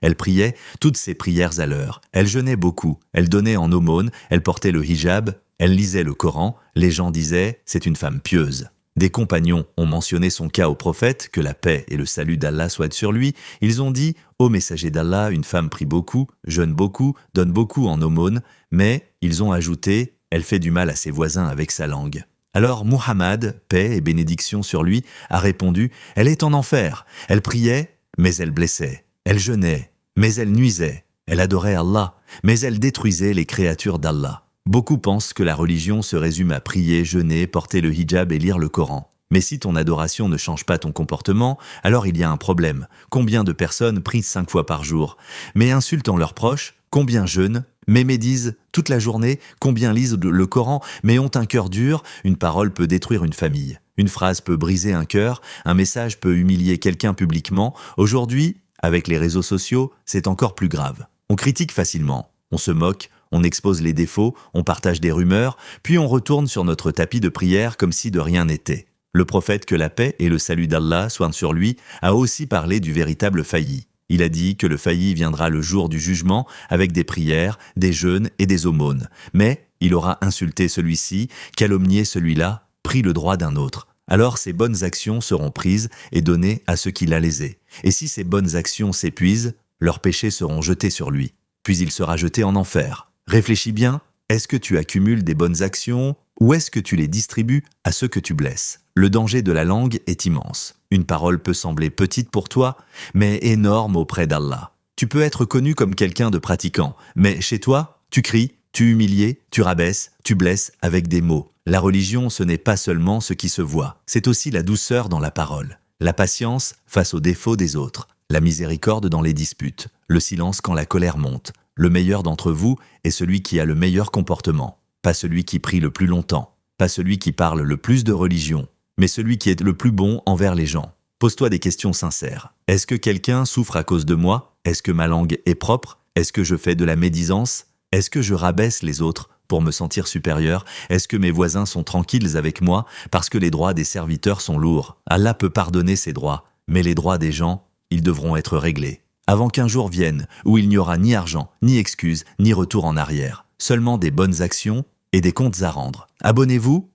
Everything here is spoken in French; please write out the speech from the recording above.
Elle priait toutes ses prières à l'heure. Elle jeûnait beaucoup. Elle donnait en aumône. Elle portait le hijab. Elle lisait le Coran. Les gens disaient « c'est une femme pieuse ». Des compagnons ont mentionné son cas au prophète, que la paix et le salut d'Allah soient sur lui. Ils ont dit « Ô messager d'Allah, une femme prie beaucoup, jeûne beaucoup, donne beaucoup en aumône », mais ils ont ajouté « elle fait du mal à ses voisins avec sa langue ». Alors Muhammad, paix et bénédiction sur lui, a répondu « elle est en enfer, elle priait, mais elle blessait, elle jeûnait, mais elle nuisait, elle adorait Allah, mais elle détruisait les créatures d'Allah ». Beaucoup pensent que la religion se résume à prier, jeûner, porter le hijab et lire le Coran. Mais si ton adoration ne change pas ton comportement, alors il y a un problème. Combien de personnes prient 5 fois par jour, mais insultent leurs proches? Combien jeûnent, mais médisent toute la journée? Combien lisent le Coran, mais ont un cœur dur? Une parole peut détruire une famille. Une phrase peut briser un cœur. Un message peut humilier quelqu'un publiquement. Aujourd'hui, avec les réseaux sociaux, c'est encore plus grave. On critique facilement, on se moque, on expose les défauts, on partage des rumeurs, puis on retourne sur notre tapis de prière comme si de rien n'était. Le prophète, que la paix et le salut d'Allah soient sur lui, a aussi parlé du véritable failli. Il a dit que le failli viendra le jour du jugement avec des prières, des jeûnes et des aumônes. Mais il aura insulté celui-ci, calomnié celui-là, pris le droit d'un autre. Alors ses bonnes actions seront prises et données à ceux qui l'a lésé. Et si ces bonnes actions s'épuisent, leurs péchés seront jetés sur lui. Puis il sera jeté en enfer. Réfléchis bien, est-ce que tu accumules des bonnes actions ou est-ce que tu les distribues à ceux que tu blesses? Le danger de la langue est immense. Une parole peut sembler petite pour toi, mais énorme auprès d'Allah. Tu peux être connu comme quelqu'un de pratiquant, mais chez toi, tu cries, tu humilies, tu rabaisses, tu blesses avec des mots. La religion, ce n'est pas seulement ce qui se voit, c'est aussi la douceur dans la parole, la patience face aux défauts des autres, la miséricorde dans les disputes, le silence quand la colère monte. Le meilleur d'entre vous est celui qui a le meilleur comportement, pas celui qui prie le plus longtemps, pas celui qui parle le plus de religion, mais celui qui est le plus bon envers les gens. Pose-toi des questions sincères. Est-ce que quelqu'un souffre à cause de moi? Est-ce que ma langue est propre? Est-ce que je fais de la médisance? Est-ce que je rabaisse les autres pour me sentir supérieur? Est-ce que mes voisins sont tranquilles avec moi parce que les droits des serviteurs sont lourds? Allah peut pardonner ses droits, mais les droits des gens, ils devront être réglés. Avant qu'un jour vienne où il n'y aura ni argent, ni excuses, ni retour en arrière. Seulement des bonnes actions et des comptes à rendre. Abonnez-vous